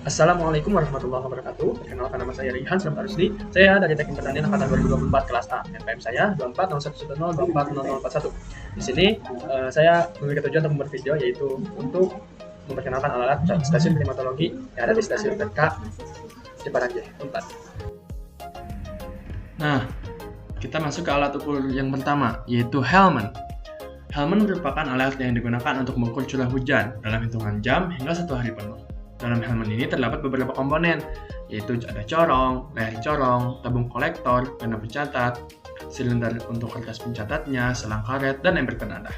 Assalamualaikum warahmatullahi wabarakatuh. Perkenalkan, nama saya Rihan Slamet Arusdi. Saya dari Teknik Pertanian angkatan 2024 kelas A. NPM saya 2401102441. Di sini saya memiliki tujuan untuk membuat video, yaitu untuk memperkenalkan alat stasiun klimatologi yang ada di stasiun PK Ciparanjih, Unpad. Nah, kita masuk ke alat ukur yang pertama, yaitu Hellman. Hellman merupakan alat yang digunakan untuk mengukur curah hujan dalam hitungan jam hingga 1 hari penuh. Dalam Hellman ini terdapat beberapa komponen, yaitu ada corong, leher corong, tabung kolektor, pena pencatat, silinder untuk kertas pencatatnya, selang karet, dan ember penadah.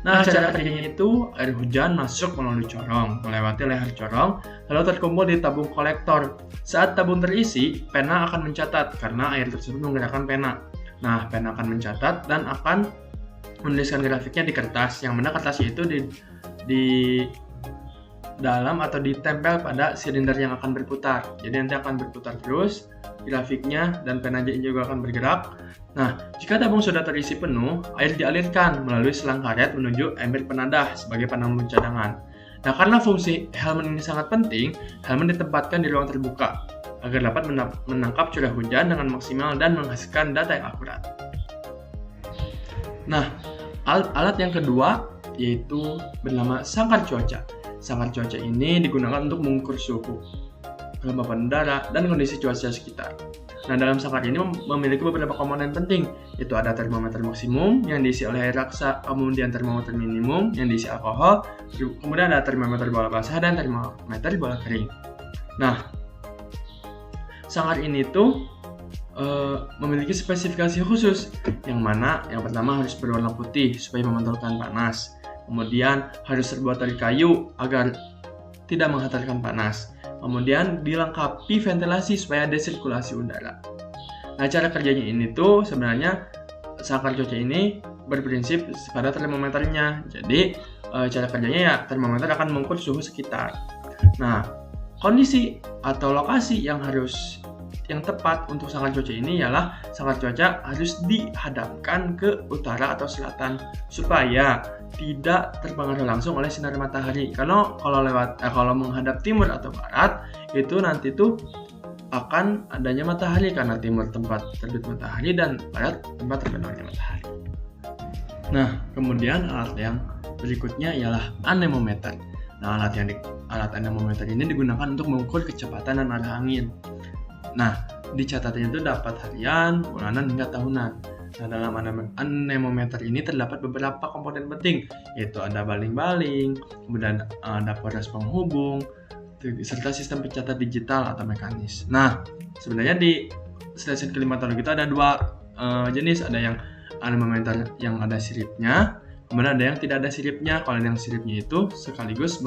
Nah, cara kerjanya itu, air hujan masuk melalui corong, melewati leher corong, lalu terkumpul di tabung kolektor. Saat tabung terisi, pena akan mencatat karena air tersebut menggerakkan pena. Nah, pena akan mencatat dan akan menuliskan grafiknya di kertas, yang mana kertasnya itu di dalam atau ditempel pada silinder yang akan berputar. Jadi nanti akan berputar terus grafiknya dan penanya juga akan bergerak. Nah, jika tabung sudah terisi penuh, air dialirkan melalui selang karet menuju ember penadah sebagai penambung cadangan. Nah, karena fungsi Hellman ini sangat penting, Hellman ditempatkan di ruang terbuka agar dapat menangkap curah hujan dengan maksimal dan menghasilkan data yang akurat. Nah, alat yang kedua yaitu bernama sangkar cuaca. Sangkar cuaca ini digunakan untuk mengukur suhu, kelembapan udara, dan kondisi cuaca sekitar. Nah, dalam sangkar ini memiliki beberapa komponen penting, yaitu ada termometer maksimum yang diisi oleh air raksa, kemudian termometer minimum yang diisi alkohol, kemudian ada termometer bola basah dan termometer bola kering. Nah, sangkar ini tuh memiliki spesifikasi khusus, yang mana yang pertama harus berwarna putih supaya memantulkan panas. Kemudian harus terbuat dari kayu agar tidak menghantarkan panas. Kemudian dilengkapi ventilasi supaya ada sirkulasi udara. Nah, cara kerjanya ini tuh sebenarnya sangkar cuaca ini berprinsip pada termometernya. Jadi cara kerjanya ya termometer akan mengukur suhu sekitar. Nah, kondisi atau lokasi yang tepat untuk sangkar cuaca ini ialah sangkar cuaca harus dihadapkan ke utara atau selatan supaya tidak terpengaruh langsung oleh sinar matahari. Kalau menghadap timur atau barat, itu nanti tuh akan adanya matahari karena timur tempat terbit matahari dan barat tempat terbenamnya matahari. Nah, kemudian alat yang berikutnya ialah anemometer. Nah, alat anemometer ini digunakan untuk mengukur kecepatan dan arah angin. Nah, di catatannya itu dapat harian, bulanan, hingga tahunan. Nah, dalam anemometer ini terdapat beberapa komponen penting, yaitu ada baling-baling, kemudian ada poros penghubung, serta sistem pencatat digital atau mekanis. Nah, sebenarnya di stasiun klimatologi itu ada dua jenis, ada yang anemometer yang ada siripnya, kemudian ada yang tidak ada siripnya. Kalau yang siripnya itu sekaligus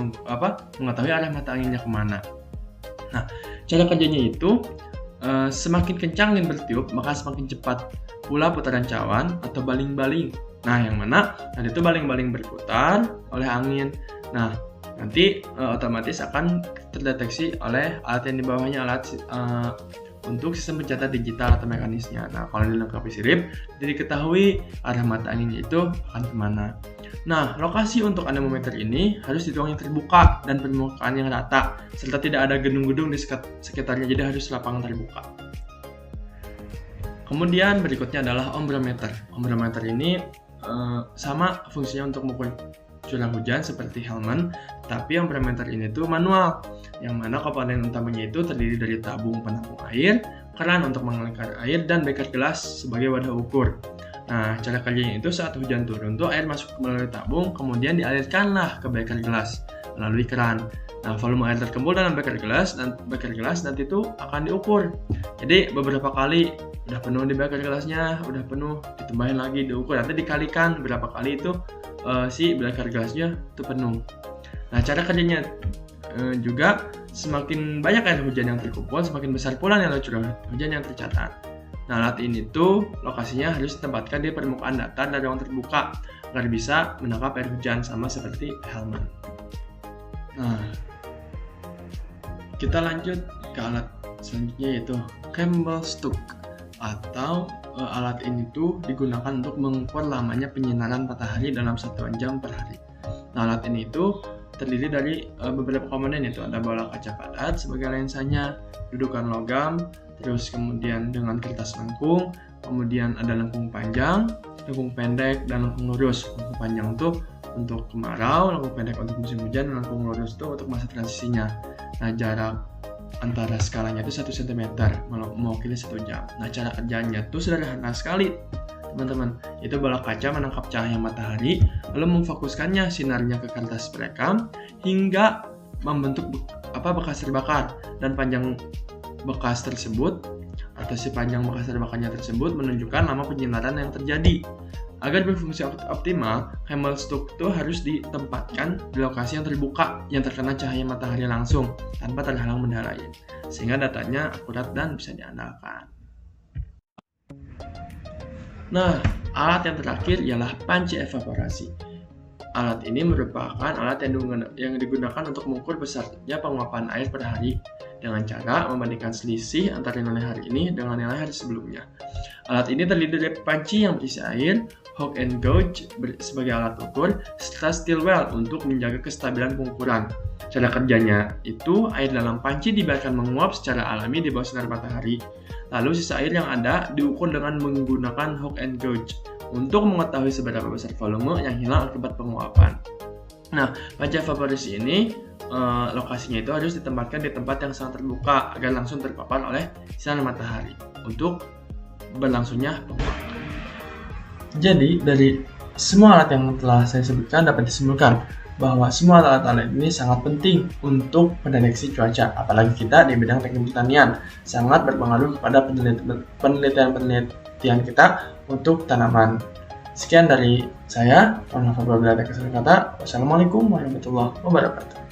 mengetahui arah mata anginnya kemana. Nah, cara kerjanya itu semakin kencang angin bertiup, maka semakin cepat pula putaran cawan atau baling-baling. Nah, yang mana nanti itu baling-baling berputar oleh angin. Nah, nanti otomatis akan terdeteksi oleh alat yang di bawahnya, alat untuk sistem pencatat digital atau mekanisnya. Nah, kalau dilengkapi sirip, jadi diketahui arah mata anginnya itu akan kemana. Nah, lokasi untuk anemometer ini harus di ruang yang terbuka dan permukaan yang rata, serta tidak ada gedung-gedung di sekitarnya, jadi harus lapangan terbuka. Kemudian berikutnya adalah ombrometer. Ombrometer ini sama fungsinya untuk mengukur curah hujan seperti Hellman, tapi ombrometer ini tuh manual, yang mana komponen utamanya itu terdiri dari tabung penampung air, keran untuk mengalirkan air, dan beker gelas sebagai wadah ukur. Nah, cara kerjanya itu saat hujan turun tuh air masuk melalui tabung, kemudian dialirkanlah ke beker gelas melalui keran. Nah, volume air terkumpul dalam beker gelas nanti itu akan diukur. Jadi beberapa kali udah penuh di beker gelasnya, udah penuh, ditambahin lagi, diukur, nanti dikalikan berapa kali itu si beker gelasnya itu penuh. Nah, cara kerjanya juga semakin banyak air hujan yang terkumpul, semakin besar pula nilai curah hujan yang tercatat. Nah, alat ini tuh lokasinya harus ditempatkan di permukaan datar dan ruang terbuka agar bisa menangkap air hujan sama seperti Hellman. Nah, kita lanjut ke alat selanjutnya yaitu Campbell Stuck, atau alat ini tuh digunakan untuk mengukur lamanya penyinaran matahari dalam 1 jam per hari. Nah, alat ini tuh terdiri dari beberapa komponen, yaitu ada bola kaca padat sebagai lensanya, dudukan logam, terus kemudian dengan kertas lengkung, kemudian ada lengkung panjang, lengkung pendek, dan lengkung lurus. Lengkung panjang itu untuk kemarau, lengkung pendek untuk musim hujan, dan lengkung lurus itu untuk masa transisinya. Nah, jarak antara skalanya itu 1 cm, mewakili 1 jam. Nah, cara kerjanya itu sederhana sekali, teman-teman. Itu bola kaca menangkap cahaya matahari, lalu memfokuskannya sinarnya ke kertas perekam hingga membentuk bekas terbakar, dan panjang bekas tersebut atau si panjang bekas terbakarnya tersebut menunjukkan lama penyinaran yang terjadi. Agar berfungsi optimal, Camel Stock itu harus ditempatkan di lokasi yang terbuka yang terkena cahaya matahari langsung tanpa terhalang benda lain, sehingga datanya akurat dan bisa diandalkan. Nah, alat yang terakhir ialah panci evaporasi. Alat ini merupakan alat yang digunakan untuk mengukur besarnya penguapan air per hari dengan cara membandingkan selisih antara nilai hari ini dengan nilai hari sebelumnya. Alat ini terdiri dari panci yang berisi air, hook and gauge sebagai alat ukur, serta steel well untuk menjaga kestabilan pengukuran. Cara kerjanya itu, air dalam panci dibiarkan menguap secara alami di bawah sinar matahari. Lalu sisa air yang ada diukur dengan menggunakan hook and gauge untuk mengetahui seberapa besar volume yang hilang akibat penguapan. Nah, panci evaporasi ini lokasinya itu harus ditempatkan di tempat yang sangat terbuka agar langsung terpapar oleh sinar matahari untuk berlangsungnya penguapan. Jadi, dari semua alat yang telah saya sebutkan dapat disimpulkan bahwa semua alat-alat ini sangat penting untuk mendeteksi cuaca, apalagi kita di bidang teknik pertanian, sangat berpengaruh kepada penelitian kita untuk tanaman. Sekian dari saya, mohon maaf apabila ada kesalahan kata. Wassalamualaikum warahmatullahi wabarakatuh.